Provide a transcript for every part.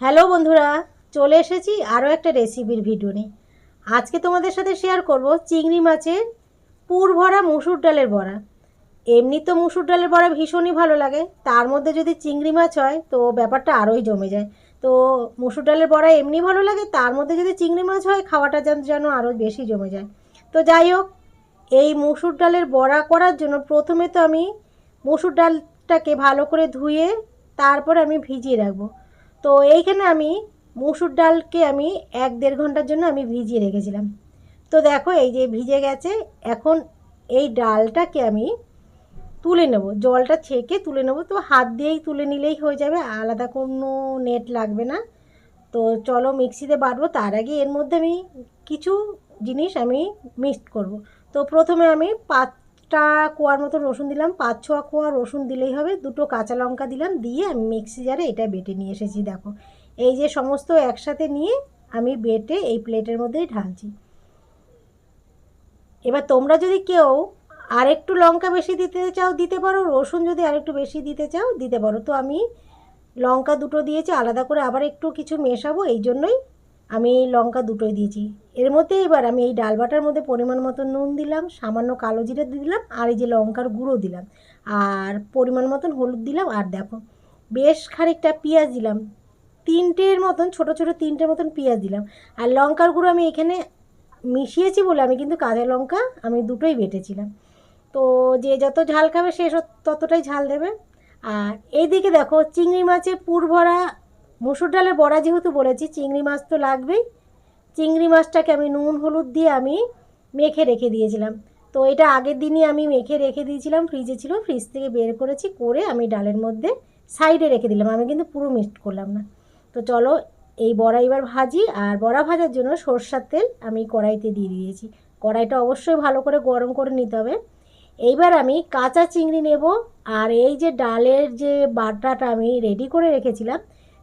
Hello বন্ধুরা, চলে এসেছি আরও একটা রেসিপির ভিডিও নিয়ে। আজকে তোমাদের সাথে শেয়ার করব চিংড়ি মাছের পুর ভরা মুসুর ডালের বড়া। এমনি তো মুসুর ডালের বড়া ভীষণই ভালো লাগে, তার মধ্যে যদি চিংড়ি মাছ হয় তো ব্যাপারটা আরোই জমে যায়। তো মুসুর ডালের বড়া এমনি ভালো লাগে, তার মধ্যে যদি চিংড়ি মাছ হয় খাওয়াটা যেন আরও বেশি জমে যায়। তো যাই হোক, এই মুসুর ডালের বড়া করার জন্য প্রথমে তো আমি মুসুর ডালটাকে ভালো করে ধুয়ে তারপর আমি ভিজিয়ে রাখবো। তো এইখানে আমি মুসুর ডালকে আমি 1-1.5 ঘন্টার জন্য আমি ভিজিয়ে রেখেছিলাম। তো দেখো এই যে ভিজে গেছে। এখন এই ডালটাকে আমি তুলে নেব, জলটা ছেঁকে তুলে নেব। তো হাত দিয়েই তুলে নিলেই হয়ে যাবে, আলাদা কোনো নেট লাগবে না। তো চলো মিক্সিতে বাটবো, তার আগে এর মধ্যে আমি কিছু জিনিস আমি মিক্সড করব। তো প্রথমে আমি 5টা কোয়ার মতো রসুন দিলাম, 5-6 কোয়া রসুন দিলেই হবে। 2টো কাঁচা লঙ্কা দিলাম, দিয়ে আমি মিক্সি জারে এটা বেটে নিয়ে এসেছি। দেখো এই যে সমস্ত একসাথে নিয়ে আমি বেটে এই প্লেটের মধ্যেই ঢালছি। এবার তোমরা যদি কেউ আরেকটু লঙ্কা বেশি দিতে চাও দিতে পারো, রসুন যদি আরেকটু বেশি দিতে চাও দিতে পারো। তো আমি লঙ্কা 2টো দিয়েছি, আলাদা করে আবার একটু কিছু মেশাবো, এই জন্যই আমি লঙ্কা 2টোই দিয়েছি। এর মধ্যে এবার আমি এই ডাল বাটার মধ্যে পরিমাণ মতো নুন দিলাম, সামান্য কালো জিরে দিলাম, আর এই যে লঙ্কার গুঁড়ো দিলাম, আর পরিমাণ মতন হলুদ দিলাম। আর দেখো বেশ খানিকটা পেঁয়াজ দিলাম, 3টের মতন ছোটো ছোটো 3টের মতন পেঁয়াজ দিলাম। আর লঙ্কার গুঁড়ো আমি এখানে মিশিয়েছি বলে আমি কিন্তু কাঁচা লঙ্কা আমি 2টোই বেটেছিলাম। তো যে যত ঝাল খাবে সে ততটাই ঝাল দেবে। আর এইদিকে দেখো চিংড়ি মাছের পুর ভরা মুসুর ডালের বড়া যেহেতু বলেছি, চিংড়ি মাছ তো লাগবেই। চিংড়ি মাছটাকে আমি নুন হলুদ দিয়ে আমি মেখে রেখে দিয়েছিলাম। তো এটা আগের দিনই আমি মেখে রেখে দিয়েছিলাম, ফ্রিজে ছিল, ফ্রিজ থেকে বের করেছি, করে আমি ডালের মধ্যে সাইডে রেখে দিলাম, আমি কিন্তু পুরো মিক্সড করলাম না। তো চলো এই বড়া এবার ভাজি। আর বড়া ভাজার জন্য সরষের তেল আমি কড়াইতে দিয়ে দিয়েছি। কড়াইটা অবশ্যই ভালো করে গরম করে নিতে হবে। এইবার আমি কাঁচা চিংড়ি নেব, আর এই যে ডালের যে বাটাটা আমি রেডি করে রেখেছিলাম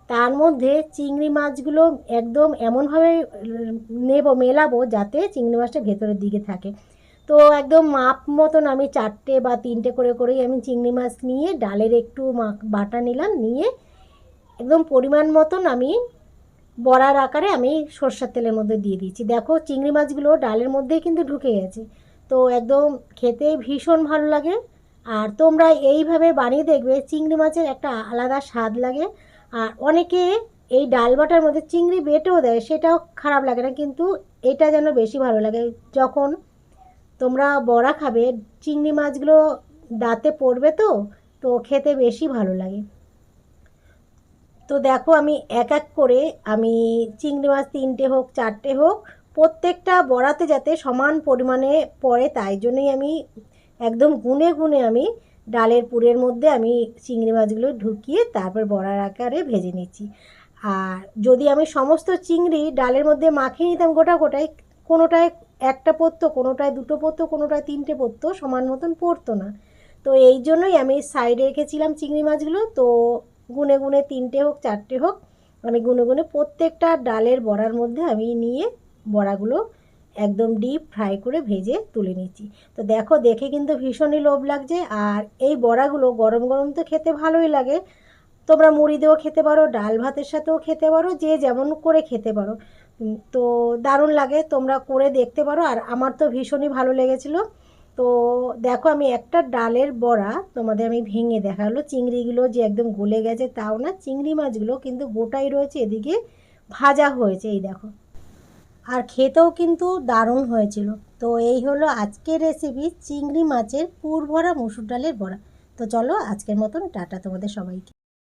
তার মধ্যে চিংড়ি মাছগুলো একদম এমনভাবে মেলাবো যাতে চিংড়ি মাছটা ভেতরের দিকে থাকে। তো একদম মাপ মতন আমি 4টে বা 3টে করে করেই আমি চিংড়ি মাছ নিয়ে ডালের একটু বাটা নিলাম, নিয়ে একদম পরিমাণ মতন আমি বড়ার আকারে আমি সরষের তেলের মধ্যে দিয়ে দিয়েছি। দেখো চিংড়ি মাছগুলো ডালের মধ্যেই কিন্তু ঢুকে গেছে। তো একদম খেতে ভীষণ ভালো লাগে। আর তোমরা এইভাবে বানিয়ে দেখবে, চিংড়ি মাছের একটা আলাদা স্বাদ লাগে। আর অনেকে এই ডাল বাটার মধ্যে চিংড়ি বেটেও দেয়, সেটাও খারাপ লাগে না, কিন্তু এটা যেন বেশি ভালো লাগে। যখন তোমরা বড়া খাবে চিংড়ি মাছগুলো দাঁতে পড়বে, তো তো খেতে বেশি ভালো লাগে। তো দেখো আমি এক এক করে আমি চিংড়ি মাছ 3টে হোক 4টে হোক প্রত্যেকটা বড়াতে যাতে সমান পরিমাণে পড়ে, তাই জন্যই আমি একদম গুনে গুনে আমি ডালের পুরের মধ্যে আমি চিংড়ি মাছগুলো ঢুকিয়ে তারপর বড়ার আকারে ভেজে নিচ্ছি। আর যদি আমি সমস্ত চিংড়ি ডালের মধ্যে মাখিয়ে নিতাম গোটা গোটায়, কোনোটায় একটা পড়তো, কোনোটায় 2টো পড়তো, কোনোটায় 3টে পড়তো, সমান মতন পড়তো না। তো এই জন্যই আমি সাইডে রেখেছিলাম চিংড়ি মাছগুলো। তো গুনে গুনে 3টে হোক 4টে হোক আমি গুনে গুনে প্রত্যেকটা ডালের বড়ার মধ্যে আমি নিয়ে বড়াগুলো একদম ডিপ ফ্রাই করে ভেজে তুলে নিচ্ছি। তো দেখো দেখে কিন্তু ভীষণই লোভ লাগছে। আর এই বড়াগুলো গরম গরম তো খেতে ভালোই লাগে, তোমরা মুড়ি দিয়েও খেতে পারো, ডাল ভাতের সাথেও খেতে পারো, যে যেমন করে খেতে পারো। তো দারুণ লাগে, তোমরা করে দেখতে পারো। আর আমার তো ভীষণই ভালো লেগেছিলো। তো দেখো আমি একটা ডালের বড়া তোমাদের আমি ভেঙে দেখালো, চিংড়িগুলো যে একদম গলে গেছে তাও না, চিংড়ি মাছগুলো কিন্তু গোটাই রয়েছে, এদিকে ভাজা হয়েছে, এই দেখো। আর খেতেও কিন্তু দারুণ হয়েছিল। তো এই হলো আজকের রেসিপি, চিংড়ি মাছের পুর ভরা মুসুর ডালের বড়া। তো চলো আজকের মতন টাটা তোমাদের সবাইকে।